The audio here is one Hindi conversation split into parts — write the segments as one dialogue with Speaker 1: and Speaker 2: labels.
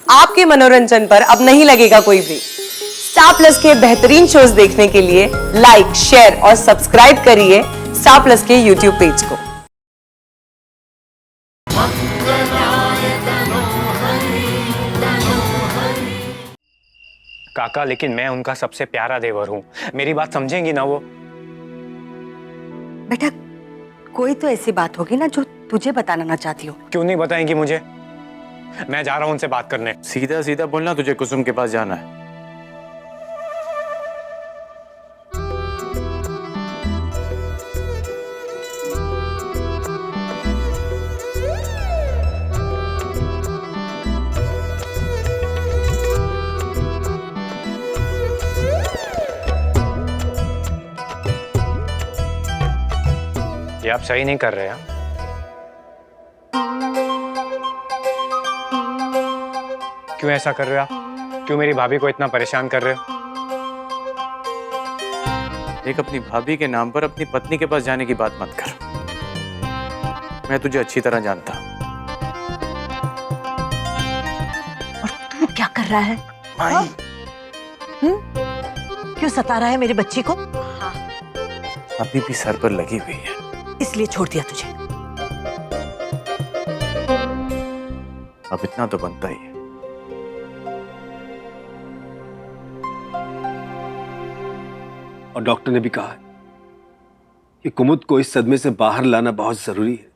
Speaker 1: आपके मनोरंजन पर अब नहीं लगेगा कोई ब्रेक। स्टार प्लस के बेहतरीन शोज देखने के लिए लाइक, शेयर और सब्सक्राइब करिए स्टार प्लस के यूट्यूब पेज को।
Speaker 2: काका, लेकिन मैं उनका सबसे प्यारा देवर हूँ, मेरी बात समझेंगी ना वो?
Speaker 3: बेटा, कोई तो ऐसी बात होगी ना जो तुझे बताना ना चाहती हो।
Speaker 2: क्यों नहीं बताएंगी मुझे? मैं जा रहा हूँ उनसे बात करने।
Speaker 4: सीधा सीधा बोलना, तुझे कुसुम के पास जाना है।
Speaker 2: ये आप सही नहीं कर रहे हैं। क्यों ऐसा कर रहे हो आप? क्यों मेरी भाभी को इतना परेशान कर रहे हो?
Speaker 4: एक अपनी भाभी के नाम पर अपनी पत्नी के पास जाने की बात मत कर। मैं तुझे अच्छी तरह जानता हूं।
Speaker 3: और तू क्या कर रहा है?
Speaker 4: माई,
Speaker 3: क्यों सता रहा है मेरी बच्ची को?
Speaker 4: अभी भी सर पर लगी हुई है,
Speaker 3: इसलिए छोड़ दिया तुझे।
Speaker 4: अब इतना तो बनता ही है।
Speaker 5: और डॉक्टर ने भी कहा है कि कुमुद को इस सदमे से बाहर लाना बहुत जरूरी है,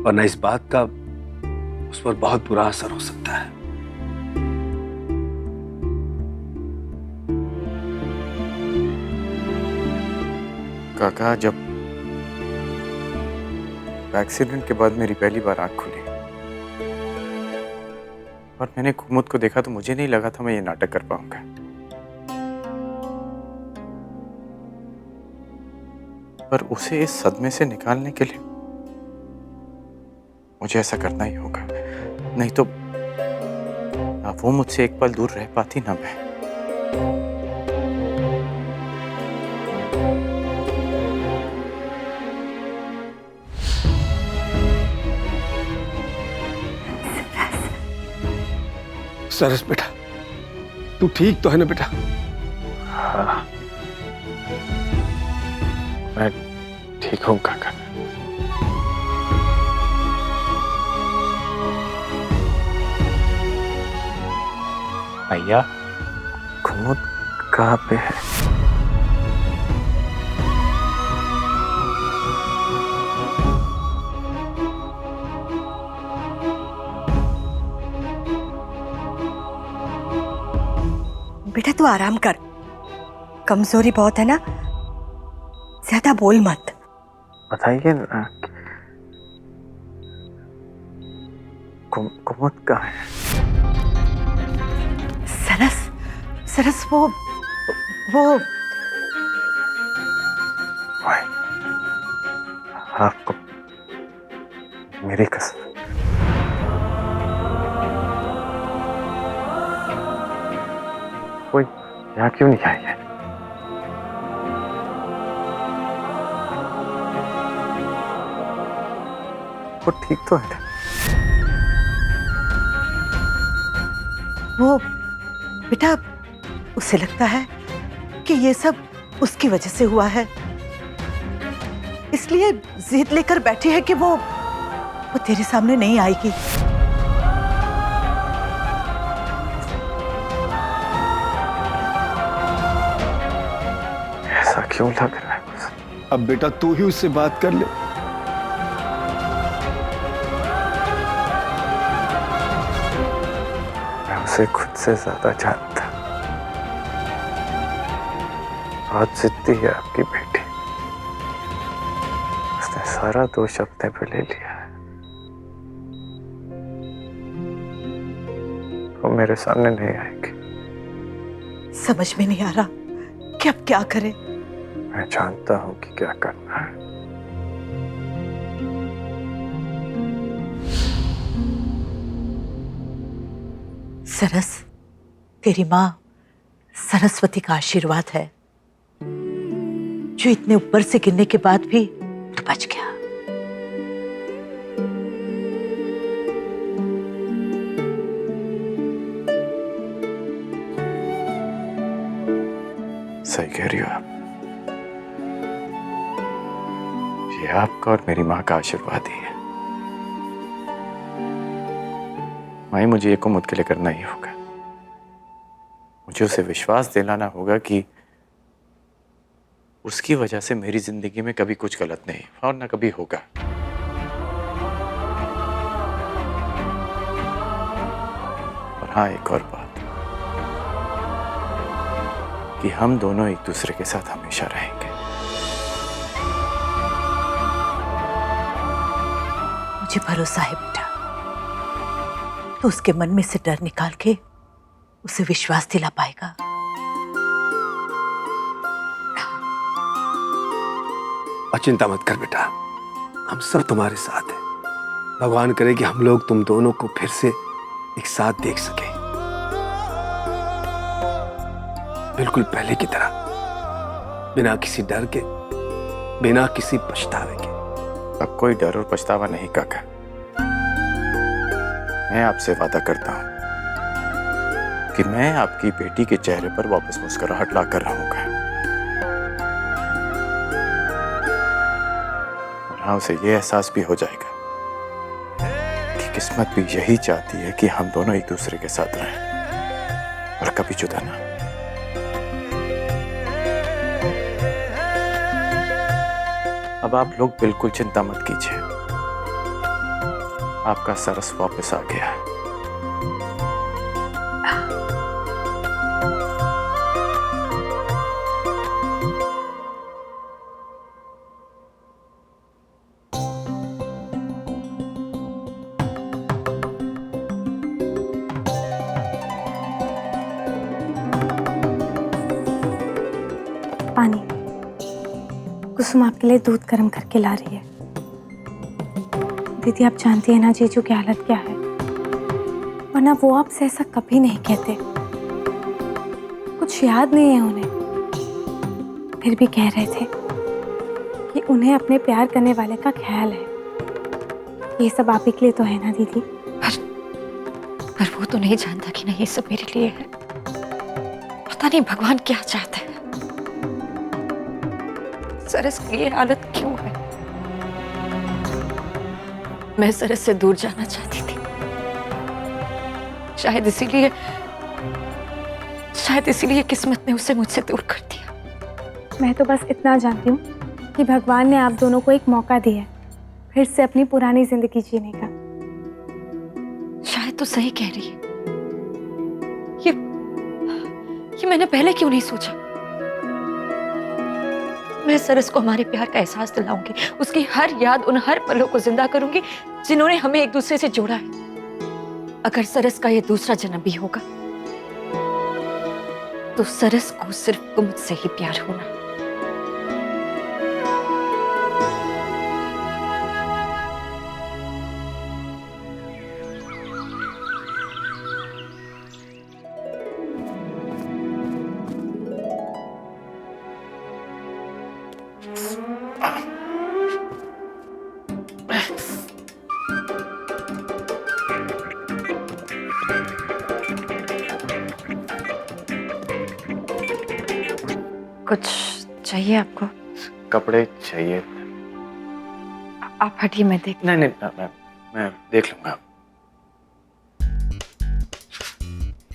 Speaker 5: वरना इस बात का उस पर बहुत बुरा असर हो सकता है।
Speaker 4: काका, जब एक्सीडेंट के बाद मेरी पहली बार आंख खुली और मैंने कुमुद को देखा तो मुझे नहीं लगा था मैं ये नाटक कर पाऊंगा। पर उसे इस सदमे से निकालने के लिए मुझे ऐसा करना ही होगा, नहीं तो ना वो मुझसे एक पल दूर रह पाती ना मैं।
Speaker 5: सरस बेटा, तू ठीक तो है ना बेटा?
Speaker 4: हाँ, मैं ठीक हूं काका।
Speaker 2: भैया,
Speaker 4: कुमुद कहाँ पे है?
Speaker 3: बेटा तू आराम कर, कमजोरी बहुत है ना, ज्यादा बोल मत।
Speaker 4: बताइए ना, कुमुद कहाँ है?
Speaker 3: सरस, सरस वो
Speaker 4: भाई, आपको मेरी कसम। कोई यहाँ क्यों नहीं आई है? वो ठीक तो है?
Speaker 3: वो बेटा, उसे लगता है कि ये सब उसकी वजह से हुआ है, इसलिए जिद लेकर बैठी है कि वो तेरे सामने नहीं आएगी।
Speaker 4: ऐसा क्यों लग रहा है मुझे?
Speaker 5: अब बेटा तू ही उससे बात कर ले।
Speaker 4: मैं उसे खुद से ज्यादा जानता। बहुत जिद्दी है आपकी बेटी, उसने सारा दोष अपने पे ले लिया है। वो मेरे सामने नहीं आएगी।
Speaker 3: समझ में नहीं आ रहा कि अब क्या करें।
Speaker 4: मैं जानता हूं कि क्या करना है।
Speaker 3: सरस, तेरी माँ सरस्वती का आशीर्वाद है जो इतने ऊपर से गिरने के बाद भी तू बच गया।
Speaker 4: सही कह रही हो आप। ये आपका और मेरी माँ का आशीर्वाद ही है। माई, मुझे ये कुमुद के लिए करना ही होगा। मुझे उसे विश्वास दिलाना होगा कि उसकी वजह से मेरी जिंदगी में कभी कुछ गलत नहीं और ना कभी होगा। और हाँ, एक और बात कि हम दोनों एक दूसरे के साथ हमेशा रहेंगे।
Speaker 3: मुझे भरोसा है बेटा, तो उसके मन में से डर निकाल के उसे विश्वास दिला पाएगा।
Speaker 5: और चिंता मत कर बेटा, हम सब तुम्हारे साथ हैं। भगवान करे कि हम लोग तुम दोनों को फिर से एक साथ देख सके, बिल्कुल पहले की तरह, बिना किसी डर के, बिना किसी पछतावे के।
Speaker 4: अब कोई डर और पछतावा नहीं काका। मैं आपसे वादा करता हूं कि मैं आपकी बेटी के चेहरे पर वापस मुस्कुराहट लाकर रहूंगा। और हाँ, उसे यह एहसास भी हो जाएगा कि किस्मत भी यही चाहती है कि हम दोनों एक दूसरे के साथ रहें और कभी जुदा ना। अब आप लोग बिल्कुल चिंता मत कीजिए, आपका सरस वापस आ गया है।
Speaker 6: पानी, कुसुम आपके लिए दूध गर्म करके ला रही है। दीदी, आप जानती है ना जीजू की हालत क्या है, वरना वो आपसे ऐसा कभी नहीं कहते। कुछ याद नहीं है उन्हें, फिर भी कह रहे थे कि उन्हें अपने प्यार करने वाले का ख्याल है। ये सब आप ही के लिए तो है ना दीदी?
Speaker 7: पर वो तो नहीं जानता कि नहीं, ये सब मेरे लिए है। पता नहीं भगवान क्या चाहता है। सरस की ये हालत क्यों है? मैं सरस से दूर जाना चाहती थी, शायद इसीलिए किस्मत ने उसे मुझसे दूर कर दिया।
Speaker 6: मैं तो बस इतना जानती हूँ कि भगवान ने आप दोनों को एक मौका दिया है फिर से अपनी पुरानी जिंदगी जीने का।
Speaker 7: शायद तो सही कह रही है। ये मैंने पहले क्यों नहीं सोचा? मैं सरस को हमारे प्यार का एहसास दिलाऊंगी, उसकी हर याद, उन हर पलों को जिंदा करूंगी जिन्होंने हमें एक दूसरे से जोड़ा है। अगर सरस का ये दूसरा जन्म भी होगा तो सरस को सिर्फ कुमुद से ही प्यार होना। कुछ चाहिए आपको?
Speaker 4: कपड़े चाहिए।
Speaker 7: आप हटिए, मैं देख।
Speaker 4: नहीं, मैं देख लूंगा।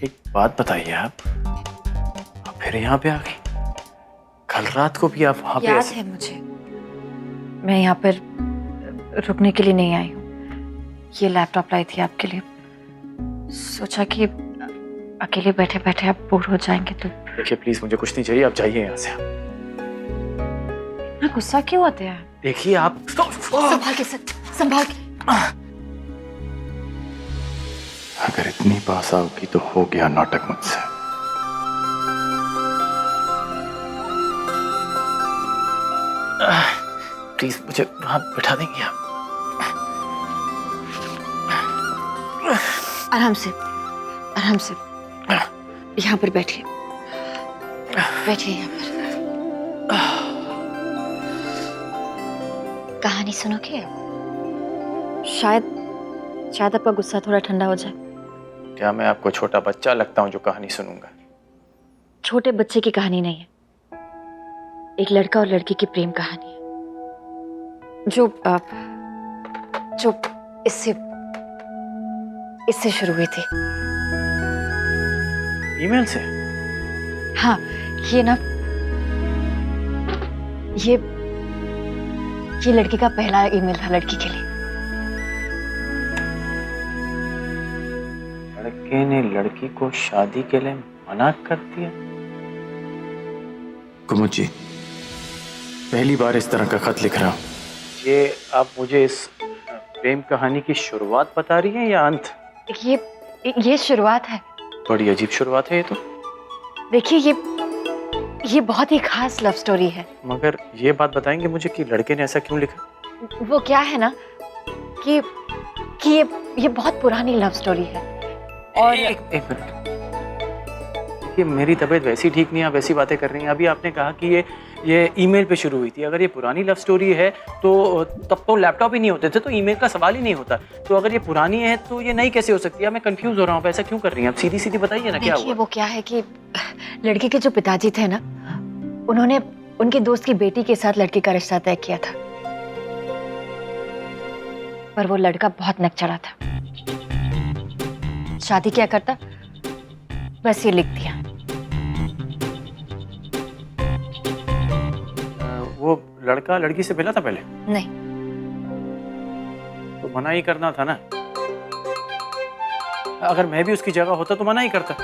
Speaker 4: एक बात बताइए, आप फिर यहाँ पे आ गई? कल रात को भी आप वहां पे
Speaker 7: याद
Speaker 4: ऐसे...
Speaker 7: है मुझे, मैं यहाँ पर रुकने के लिए नहीं आई हूँ। ये लैपटॉप लाई थी आपके लिए। सोचा कि अकेले बैठे बैठे आप बोर हो जाएंगे तो।
Speaker 4: देखिए प्लीज, मुझे कुछ नहीं चाहिए, आप जाइए यहाँ से।
Speaker 7: इतना गुस्सा क्यों आते हैं?
Speaker 4: देखिए आप
Speaker 7: संभाल के सर, संभाल के।
Speaker 4: अगर इतनी पास आओगी तो हो गया नाटक मुझसे। प्लीज मुझे वहां बैठा देंगे आप?
Speaker 7: आराम से, आराम से। यहाँ पर बैठिए, बैठिए यहाँ पर। कहानी सुनोगे? शायद आपका गुस्सा थोड़ा ठंडा हो जाए।
Speaker 4: क्या मैं आपको छोटा बच्चा लगता हूँ जो कहानी सुनूंगा?
Speaker 7: छोटे बच्चे की कहानी नहीं है, एक लड़का और लड़की की प्रेम कहानी है जो इससे शुरू हुई थी।
Speaker 4: ईमेल से?
Speaker 7: हाँ, ये ना ये लड़की का पहला ईमेल था लड़की के लिए।
Speaker 4: लड़के ने लड़की को शादी के लिए मना कर दिया? कुमुद जी, पहली बार इस तरह का खत लिख रहा हूँ। ये आप मुझे इस प्रेम कहानी की शुरुआत बता रही हैं या अंत?
Speaker 7: ये शुरुआत है।
Speaker 4: बड़ी अजीब शुरुआत है ये तो।
Speaker 7: देखिए, ये बहुत ही खास लव स्टोरी है।
Speaker 4: मगर ये बात बताएंगे मुझे कि लड़के ने ऐसा क्यों लिखा?
Speaker 7: वो क्या है ना कि ये बहुत पुरानी लव स्टोरी है। और
Speaker 4: एक मिनट, देखिए मेरी तबीयत वैसी ठीक नहीं है, आप वैसी बातें कर रही हैं। अभी आपने कहा कि ये ईमेल पे शुरू हुई थी। अगर ये पुरानी लव स्टोरी है तो तब तो लैपटॉप ही नहीं होते थे, तो ईमेल का सवाल ही नहीं होता। तो अगर ये पुरानी है तो ये नई कैसे हो सकती है? मैं कंफ्यूज हो रहा हूँ, ऐसा क्यों कर रही हैं आप? सीधी सीधी बताइए ना क्या
Speaker 7: देखिए,
Speaker 4: हुआ।
Speaker 7: वो क्या है कि लड़की के जो पिताजी थे ना, उन्होंने उनके दोस्त की बेटी के साथ लड़की का रिश्ता तय किया था, पर वो लड़का बहुत नक चढ़ा था। शादी क्या करता, बस ये लिख दिया।
Speaker 4: वो लड़का लड़की से मिला था पहले?
Speaker 7: नहीं,
Speaker 4: तो मना ही करना था ना। अगर मैं भी उसकी जगह होता तो मना ही करता।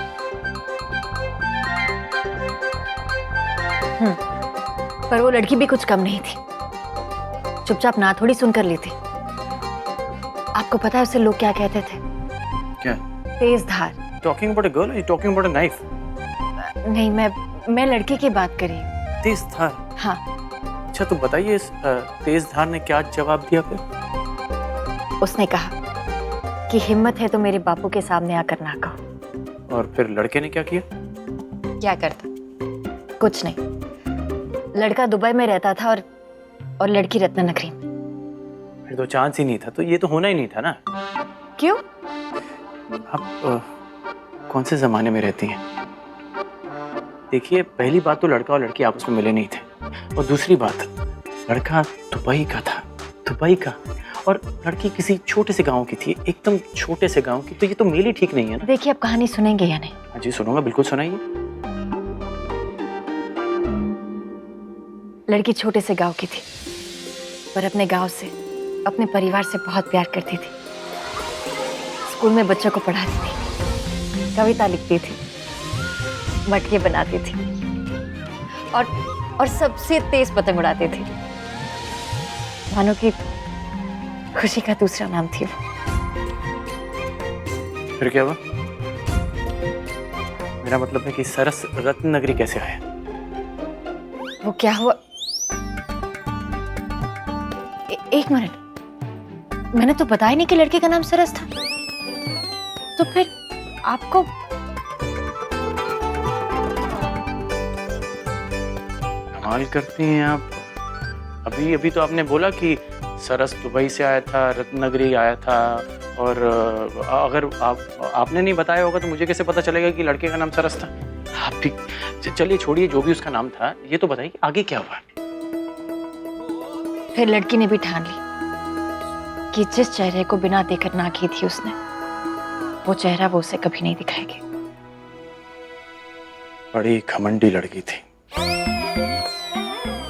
Speaker 7: पर वो लड़की भी कुछ कम नहीं थी, चुपचाप ना थोड़ी सुनकर ली थी। आपको पता है उसे लोग क्या कहते थे?
Speaker 4: क्या?
Speaker 7: तेज धार।
Speaker 4: Talking about a girl, you talking about a knife?
Speaker 7: नहीं, मैं लड़की की बात कर रही हूँ।
Speaker 4: तेज धार?
Speaker 7: हाँ।
Speaker 4: अच्छा, तो बताइए इस तेज धार ने क्या जवाब दिया फिर?
Speaker 7: उसने कहा कि हिम्मत है तो मेरे बापू के सामने आकर ना कहो।
Speaker 4: और फिर लड़के ने क्या किया?
Speaker 7: क्या करता? कुछ नहीं। लड़का दुबई में रहता था और लड़की रत्ननगरी में।
Speaker 4: फिर तो चांस ही नहीं था, तो ये तो होना ही नहीं था ना।
Speaker 7: क्यों?
Speaker 4: आप कौन से जमाने में रहती हैं? देखिए, पहली बात तो लड़का और लड़की आपस में मिले नहीं थे, और दूसरी बात, लड़का दुबई का था, दुबई का, और लड़की किसी छोटे से गांव की थी, एकदम छोटे से गांव की। तो ये तो मेल ही ठीक नहीं है ना।
Speaker 7: देखिए, आप कहानी सुनेंगे या नहीं?
Speaker 4: हाँ जी, सुनूंगा, बिल्कुल सुनाइए।
Speaker 7: लड़की छोटे से गांव की थी, पर अपने गांव से, अपने परिवार से बहुत प्यार करती थी। स्कूल में बच्चों को पढ़ाती थी, कविता लिखती थी, मटके बनाती थी, और सबसे तेज पतंग उड़ाती थी। मानो कि खुशी का दूसरा नाम थी वो।
Speaker 4: फिर क्या हुआ? मेरा मतलब है कि सरस रत्ननगरी कैसे आया?
Speaker 7: वो क्या हुआ? एक मिनट, मैंने तो बताया नहीं कि लड़के का नाम सरस था। तो फिर आपको
Speaker 4: कमाल करती हैं आप। अभी अभी तो आपने बोला कि सरस दुबई से आया था, रत्ननगरी आया था, और अगर आपने नहीं बताया होगा तो मुझे कैसे पता चलेगा कि लड़के का नाम सरस था? आप भी चलिए, छोड़िए जो भी उसका नाम था, ये तो बताइए आगे क्या हुआ?
Speaker 7: फिर लड़की ने भी ठान ली कि जिस चेहरे को बिना देखकर ना की थी उसने, वो चेहरा वो उसे कभी नहीं दिखाएगी।
Speaker 4: बड़ी घमंडी लड़की थी।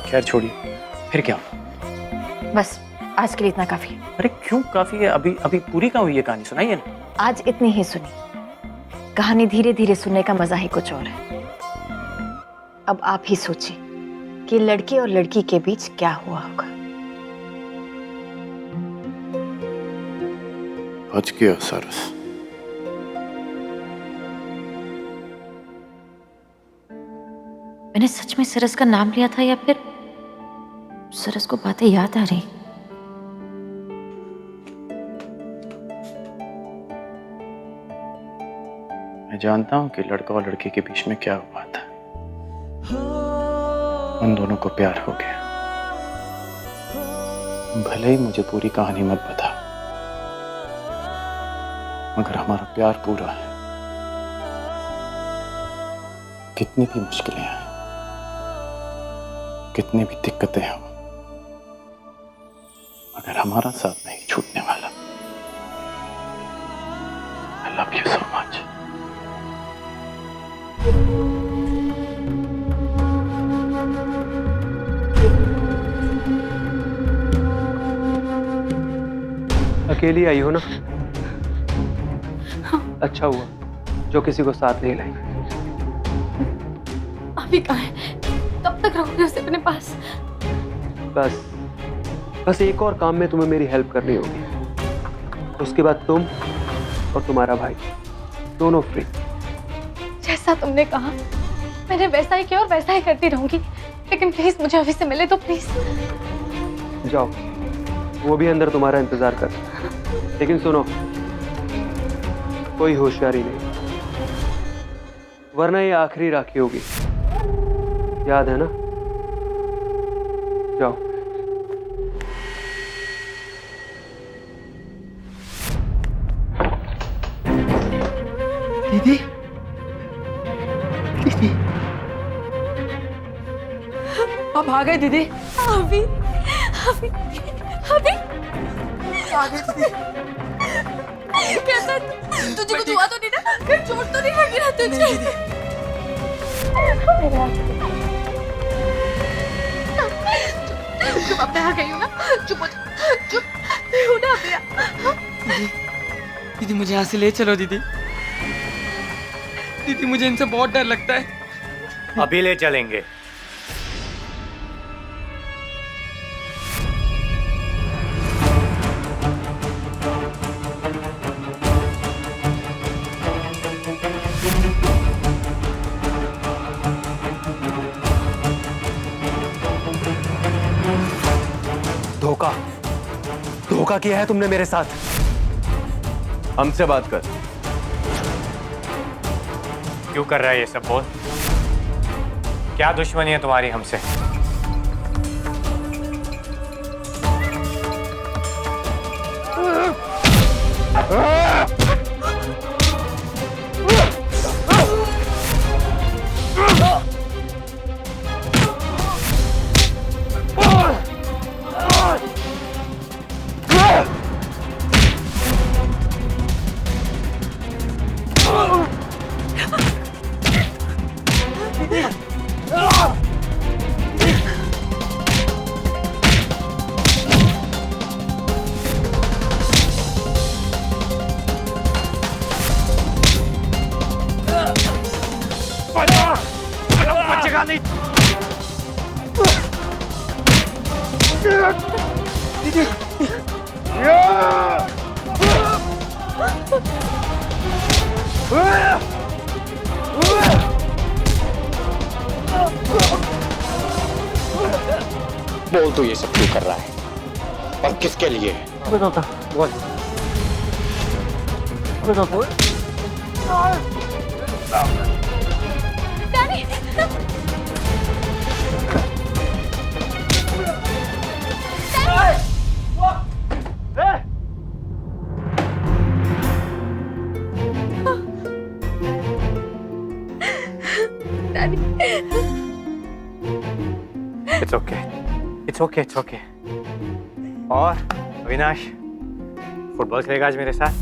Speaker 4: खैर छोड़िए, फिर क्या हुआ?
Speaker 7: बस आज के लिए इतना काफी है।
Speaker 4: अरे क्यों काफी है? अभी अभी पूरी कहाँ हुई है कहानी? सुनाइए ना।
Speaker 7: आज इतनी ही सुनी। कहानी धीरे धीरे सुनने का मजा ही कुछ और है। अब आप ही सोचिए कि लड़के और लड़की के बीच क्या हुआ होगा।
Speaker 4: बच गया सरस।
Speaker 7: मैंने सच में सरस का नाम लिया था या फिर सरस को बातें याद आ रही?
Speaker 4: मैं जानता हूं कि लड़का और लड़की के बीच में क्या हुआ था। उन दोनों को प्यार हो गया। भले ही मुझे पूरी कहानी मत बता, मगर हमारा प्यार पूरा है। कितनी भी मुश्किलें आए, कितनी भी दिक्कतें हों, मगर हमारा साथ नहीं छूटने वाला। I love you so much.
Speaker 8: अकेली आई हो ना? अच्छा हुआ जो किसी को साथ नहीं लाई।
Speaker 6: अभी कहाँ है? कब तक रहोगे उसे अपने पास?
Speaker 8: बस एक और काम में तुम्हें मेरी हेल्प करनी होगी। उसके बाद तुम और तुम्हारा भाई दोनों फ्री।
Speaker 6: जैसा तुमने कहा मैंने वैसा ही किया और वैसा ही करती रहूंगी, लेकिन प्लीज मुझे अभी से मिले तो प्लीज।
Speaker 8: जाओ, वो भी अंदर तुम्हारा इंतजार कर। लेकिन सुनो, कोई होशियारी नहीं, वरना ये आखिरी राखी होगी। याद है ना? जाओ।
Speaker 4: दीदी, दीदी,
Speaker 1: आप आ गए दीदी।
Speaker 6: अभी अभी अभी
Speaker 1: आ गए दीदी।
Speaker 6: कैसा? तुझे कुछ हुआ तो नहीं ना? कहीं चोट तो नहीं लगी ना तुझे? चुप, अब मैं आ गई हूँ ना। चुप हो जा, चुप हो ना भैया।
Speaker 9: दीदी मुझे यहाँ से ले चलो दीदी। दीदी मुझे इनसे बहुत डर लगता है।
Speaker 2: अभी ले चलेंगे। धोखा किया है तुमने मेरे साथ।
Speaker 5: हमसे बात कर।
Speaker 2: क्यों कर रहा है ये सब? बोल, क्या दुश्मनी है तुम्हारी हमसे?
Speaker 10: बोल तू ये सब क्यों कर रहा है और किसके लिए?
Speaker 8: बताता बोल।
Speaker 2: It's okay. It's okay. It's okay. और अविनाश, फुटबॉल खेलेगा आज मेरे साथ?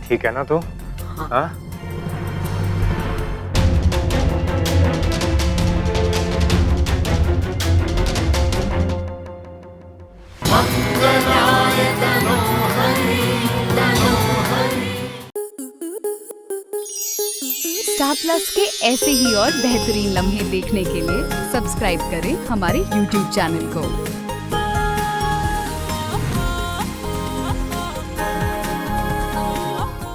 Speaker 2: ठीक है ना तू? हाँ?
Speaker 11: स्टार प्लस के ऐसे ही और बेहतरीन लम्हे देखने के लिए सब्सक्राइब करें हमारे YouTube चैनल को।